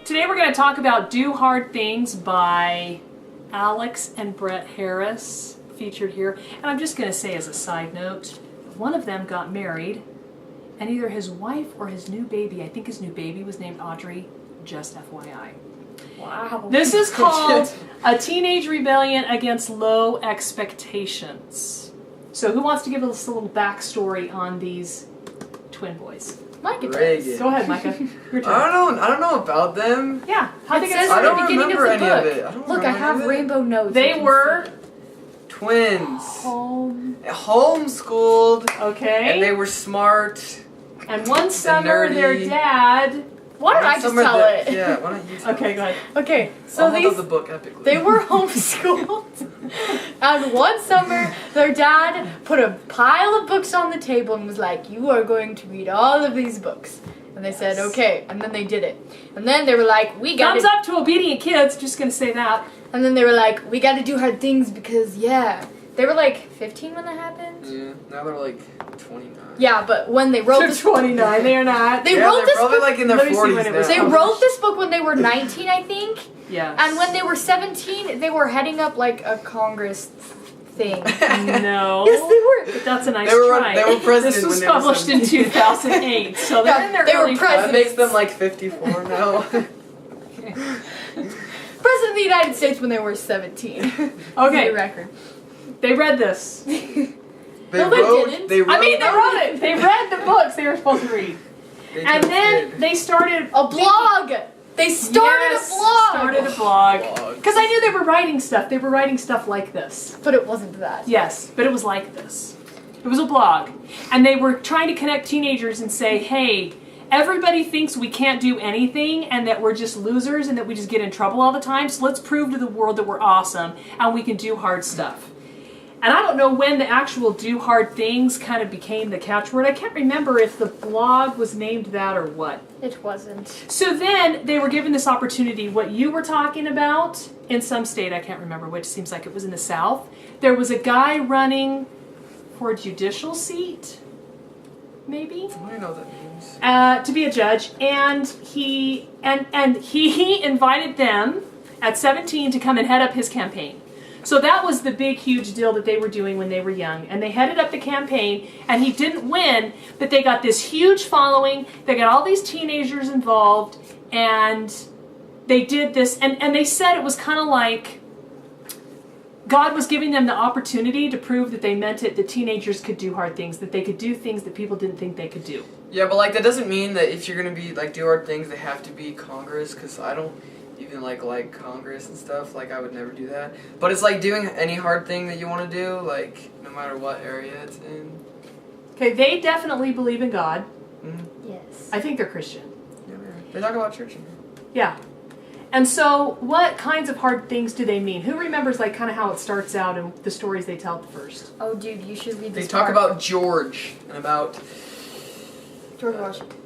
Today we're going to talk about Do Hard Things by Alex and Brett Harris, featured here. And I'm just going to say as a side note, one of them got married, and either his wife or his new baby, I think his new baby was named Audrey, just FYI. Wow. This is called A Teenage Rebellion Against Low Expectations. So who wants to give us a little backstory on these twin boys? Micah does. Go ahead, Micah. Your turn. I don't know about them. Yeah. How they says get I at the don't beginning remember of the any of book. it. I don't Look, I remember have any of it. rainbow notes. They were twins. home. Homeschooled. Okay. And they were smart. And one summer, nerdy. their dad. Why don't I just tell it? Yeah, why don't you tell Okay, it? go ahead. Okay, so I'll hold up these the book epically. they were homeschooled, and one summer their dad put a pile of books on the table and was like, "You are going to read all of these books." And they said, "Okay," and then they did it. And then they were like, "We got Thumbs up to obedient kids. Just gonna say that. And then they were like, "We got to do hard things because they were like 15 when that happened." Yeah, now they're like 29. Yeah, but when they wrote They're this 29. They are not. They Yeah, wrote they're this probably book. like in their Let me see 40s when it was They now. wrote this book when they were 19, I think. Yes. And when they were 17, they were heading up like a Congress thing. No. Yes, they were. That's a nice They were try. they were president This was when they were published in 17. 2008, so they're Yeah, in their they were early president. That makes them like 54 now. President of the United States when they were 17. For Okay, the record. they read this. No, they didn't. They wrote. I mean, they wrote it. They read the books they were supposed to read. They And just then did. they started A blog! They started Yes, a blog! started a blog. Blog. Because I knew they were writing stuff. They were writing stuff like this. But it wasn't that. Yes, but it was like this. It was a blog. And they were trying to connect teenagers and say, hey, everybody thinks we can't do anything and that we're just losers and that we just get in trouble all the time. So let's prove to the world that we're awesome and we can do hard stuff. And I don't know when the actual do hard things kind of became the catchword. I can't remember if the blog was named that or what. It wasn't. So then they were given this opportunity, what you were talking about, in some state, I can't remember which, seems like it was in the South. There was a guy running for a judicial seat, maybe? I don't know what that means. To be a judge, and he invited them at 17 to come and head up his campaign. So that was the big, huge deal that they were doing when they were young. And they headed up the campaign, and he didn't win, but they got this huge following. They got all these teenagers involved, and they did this. And they said it was kind of like God was giving them the opportunity to prove that they meant it, that teenagers could do hard things, that they could do things that people didn't think they could do. Yeah, but like that doesn't mean that if you're gonna be like do hard things, they have to be Congress. Because I don't even like Congress and stuff. Like I would never do that. But it's like doing any hard thing that you want to do, like no matter what area it's in. Okay, they definitely believe in God. Mm-hmm. Yes. I think they're Christian. Yeah, they talk about church in here. Yeah. And so what kinds of hard things do they mean? Who remembers like kind of how it starts out and the stories they tell at the first? Oh, dude, you should read this They talk part. about George and about George Washington.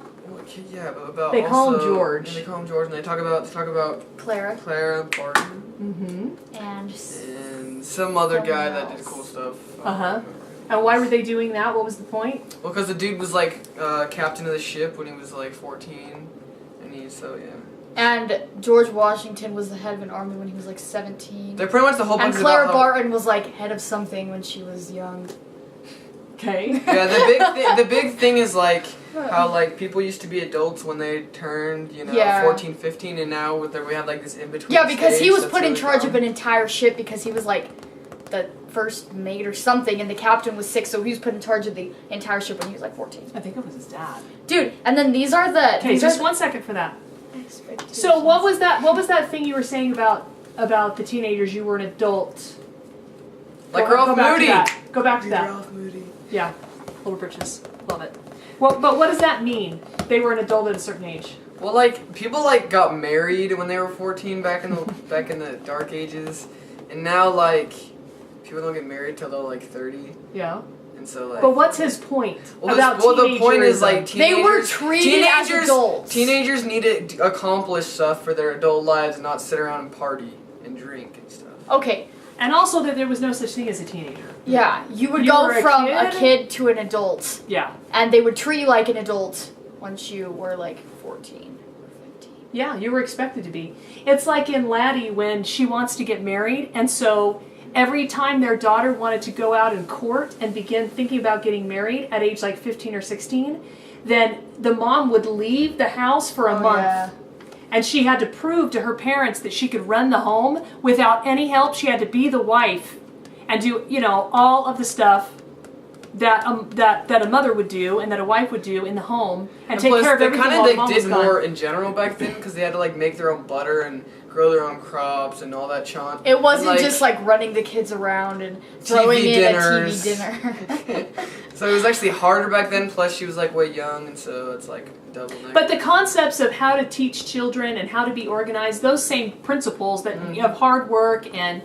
yeah, but about They call him also- George. Yeah, they call him George, and they talk about Clara. Clara Barton Mm-hmm. And and some other Someone guy that did else. cool stuff. Uh-huh. And why were they doing that? What was the point? Well, because the dude was like captain of the ship when he was like 14, and yeah. And George Washington was the head of an army when he was like 17. They're pretty much the whole book And is Clara about how- Barton was like head of something when she was young. Okay. Yeah, the big thing is like how like people used to be adults when they turned, Yeah. 14, 15, and now we have like this in between. Yeah, because he was put in really charge dumb. of an entire ship because he was like the first mate or something, and the captain was sick, so he was put in charge of the entire ship when he was like 14. I think it was his dad. Dude, and then these are the Okay, these just are 1 second for that. the expectations. So what was that thing you were saying about the teenagers? You were an adult. Like Go Ralph back to Moody. that. Go back to that. Ralph Moody. Yeah. Little britches. Love it. Well, but what does that mean? They were an adult at a certain age. Well, like people like got married when they were 14 back in the dark ages, and now like people don't get married till they're like 30, Yeah. and so like. But what's his point about the point is like teenagerism? They were teenagers- treated as adults. Teenagers need to accomplish stuff for their adult lives, and not sit around and party and drink and stuff. Okay, And also that there was no such thing as a teenager. yeah, you would You go were a from kid? a kid to an adult, Yeah. and they would treat you like an adult once you were like 14 or 15. Yeah, you were expected to be. It's like in Laddie when she wants to get married, and so every time their daughter wanted to go out in court and begin thinking about getting married at age like 15 or 16, then the mom would leave the house for a month. Yeah. And she had to prove to her parents that she could run the home without any help. She had to be the wife and do, all of the stuff that a mother would do and that a wife would do in the home and take care of everything while mom was They did gone. more in general back then because they had to like make their own butter and grow their own crops and all that chant. It wasn't like, just like running the kids around and throwing in a TV dinner. So it was actually harder back then, plus she was like way young, and so it's like double negative. But the concepts of how to teach children and how to be organized, those same principles that you have hard work and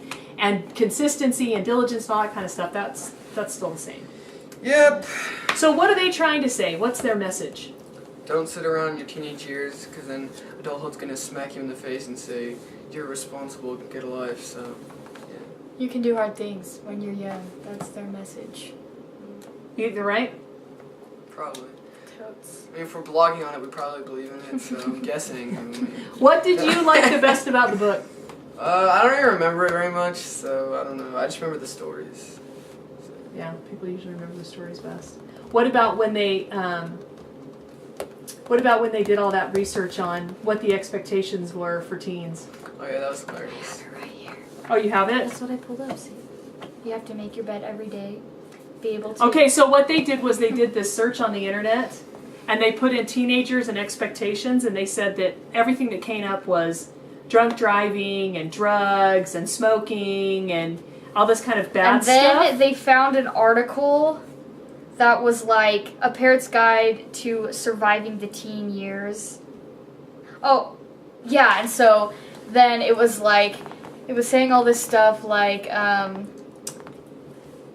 consistency and diligence and all that kind of stuff, that's still the same. Yep. So what are they trying to say? What's their message? Don't sit around your teenage years, because then adulthood's going to smack you in the face and say, you're responsible, get a life, so, yeah. You can do hard things when you're young. That's their message. You're right? Probably. Totes. I mean, if we're blogging on it, we probably believe in it, so I'm guessing. What did you like the best about the book? I don't even remember it very much, so I don't know. I just remember the stories. Yeah, people usually remember the stories best. What about when they did all that research on what the expectations were for teens? Oh yeah, that was hilarious. Right here. Oh, you have it? That's what I pulled up. See, you have to make your bed every day. Be able to. Okay, so what they did was they did this search on the internet, and they put in teenagers and expectations, and they said that everything that came up was drunk driving and drugs and smoking and all this kind of bad And then stuff. they found an article that was like a parent's guide to surviving the teen years. Oh, yeah, and so then it was like, it was saying all this stuff like,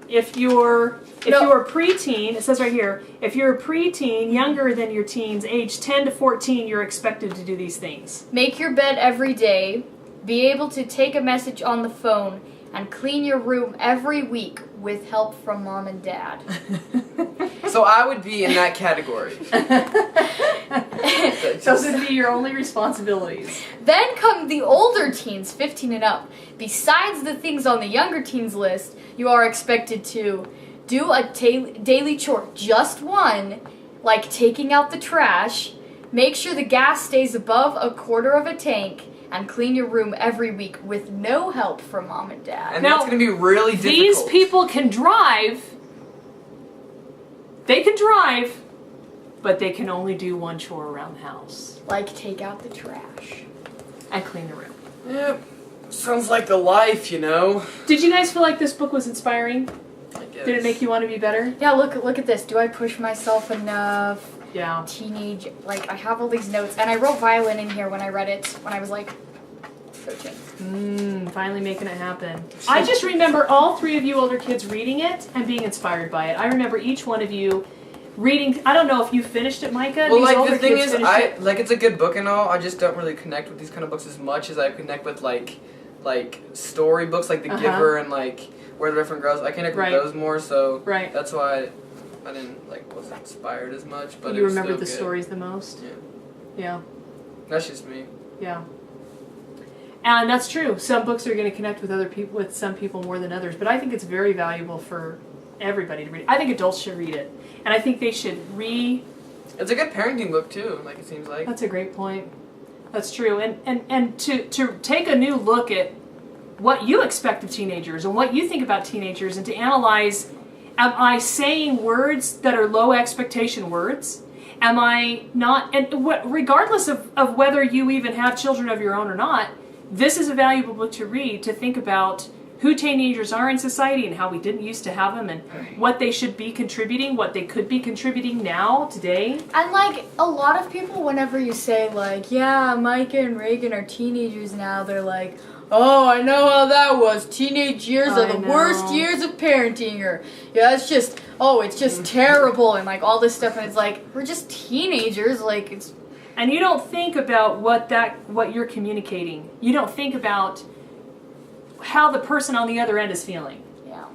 If you're a preteen, it says right here, if you're a preteen, younger than your teens, age 10 to 14, you're expected to do these things. make your bed every day, be able to take a message on the phone, and clean your room every week with help from mom and dad. So I would be in that category. Those would be your only responsibilities. Then come the older teens, 15 and up. Besides the things on the younger teens list, you are expected to do a daily chore, just one, like taking out the trash, make sure the gas stays above a quarter of a tank, and clean your room every week with no help from mom and dad. And Now, that's going to be really difficult. These people can drive. They can drive, but they can only do one chore around the house Like take out the trash. and clean the room. Yep. Sounds like the life, you know. Did you guys feel like this book was inspiring? I guess. Did it make you want to be better? Yeah, look at this. Do I push myself enough? Yeah. Teenage, like I have all these notes, and I wrote violin in here when I read it when I was like 13. Finally making it happen. I just remember all three of you older kids reading it and being inspired by it. I remember each one of you reading. I don't know if you finished it, Micah. Well, These like older the thing kids is, finished I it. like it's a good book and all. I just don't really connect with these kind of books as much as I connect with like story books, like The Giver and like Where the Different Grows. I connect with those more, so that's why I didn't wasn't inspired as much. But You it was remember still the good. stories the most. Yeah, Yeah. that's just me. Yeah. And that's true. Some books are going to connect with other people, with some people more than others. But I think it's very valuable for everybody to read. I think adults should read it, and I think they should It's a good parenting book too. Like it seems like. That's a great point. That's true. And to take a new look at what you expect of teenagers and what you think about teenagers, and to analyze: am I saying words that are low expectation words? Am I not? And regardless of whether you even have children of your own or not. This is a valuable book to read, to think about who teenagers are in society and how we didn't used to have them, and what they should be contributing, what they could be contributing now, today. And like a lot of people, whenever you say like, yeah, Micah and Reagan are teenagers now, they're like, oh, I know how that was. Teenage years are the worst years of parenting, or yeah, it's just terrible, and like all this stuff, and it's like, we're just teenagers, like it's. And you don't think about what you're communicating. You don't think about how the person on the other end is feeling. Yeah.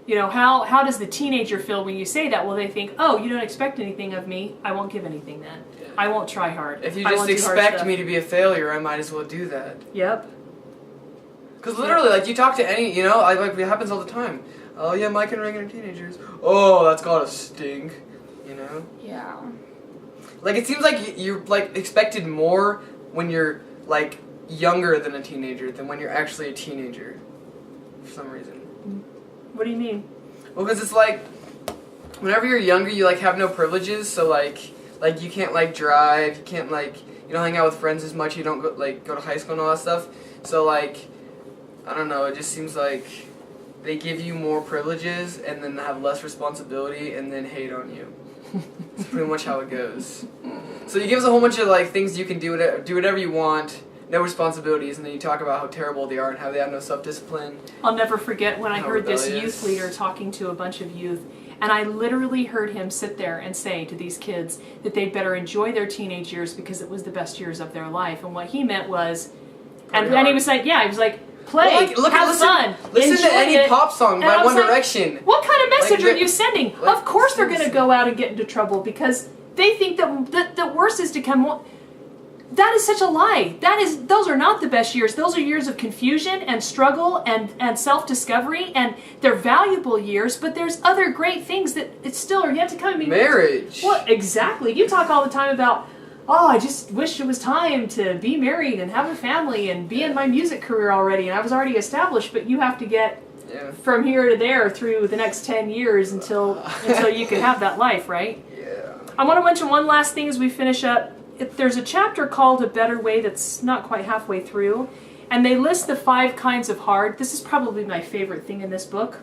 You know, how does the teenager feel when you say that? Well, they think, oh, you don't expect anything of me. I won't give anything then. Yeah. I won't try hard. If you I just won't do hard expect stuff. me to be a failure, I might as well do that. Yep. Because literally, like, you talk to any, you know, like it happens all the time. Oh, yeah, Mike and Reagan are teenagers. Oh, that's gotta stink. You know? Yeah. Like, it seems like you're, like, expected more when you're, like, younger than a teenager than when you're actually a teenager. For some reason. What do you mean? Well, because it's like, whenever you're younger, you, like, have no privileges, so, like, you can't, like, drive, you can't, like, you don't hang out with friends as much, you don't, go, like, go to high school and all that stuff. So, like, I don't know, it just seems like they give you more privileges and then have less responsibility and then hate on you. That's pretty much how it goes. So you give us a whole bunch of, like, things you can do whatever you want, no responsibilities, and then you talk about how terrible they are and how they have no self-discipline. I'll never forget when I How heard this rebellious. youth leader talking to a bunch of youth, and I literally heard him sit there and say to these kids that they'd better enjoy their teenage years because it was the best years of their life. And what he meant was, and he was like, yeah, he was like, play, Well, have fun, listen enjoy to any it. pop song And by I was One like, Direction. What kind of message Like, are you sending? like, Of course they're going to seriously. go out and get into trouble because they think that the worst is to come. That is such a lie. Those are not the best years. Those are years of confusion and struggle and self-discovery, and they're valuable years, but there's other great things that still are yet to come. I mean, Marriage. well, exactly. You talk all the time about, oh, I just wish it was time to be married and have a family and be in my music career already, and I was already established, but you have to get Yeah. from here to there through the next 10 years until you can have that life, right? Yeah. I want to mention one last thing as we finish up. There's a chapter called A Better Way that's not quite halfway through, and they list the 5 kinds of hard. This is probably my favorite thing in this book.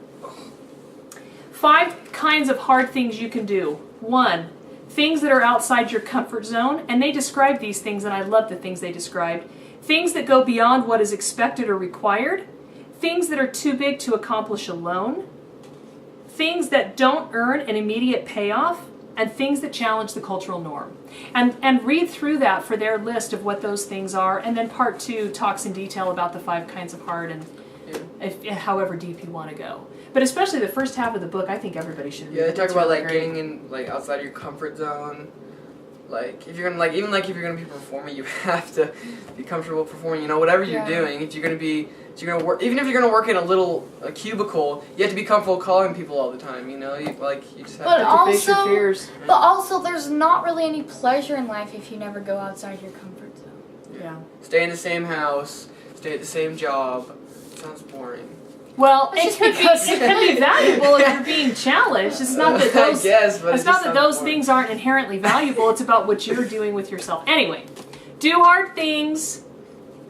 5 kinds of hard things you can do. 1, things that are outside your comfort zone, and they describe these things, and I love the things they described. Things that go beyond what is expected or required. Things that are too big to accomplish alone. Things that don't earn an immediate payoff. And things that challenge the cultural norm. And read through that for their list of what those things are. And then part 2 talks in detail about the 5 kinds of hard and however deep you want to go. But especially the first half of the book, I think everybody should read. Yeah, they talk It's about really like great. getting in like outside your comfort zone. Like if you're gonna if you're gonna be performing, you have to be comfortable performing. You know, whatever you're Yeah. doing, if you're gonna work, even if you're gonna work in a cubicle, you have to be comfortable calling people all the time. You know, you just have But to. Face your also- fears. But also, there's not really any pleasure in life if you never go outside your comfort zone. Yeah. Stay in the same house, stay at the same job. Sounds boring. Well, It's it's just because it can be valuable if you're being challenged. It's not that those. I guess, but It's it not just that sounds those boring. things aren't inherently valuable. It's about what you're doing with yourself. Anyway, Do Hard Things.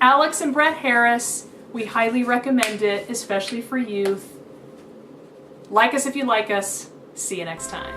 Alex and Brett Harris. We highly recommend it, especially for youth. Like us if you like us. See you next time.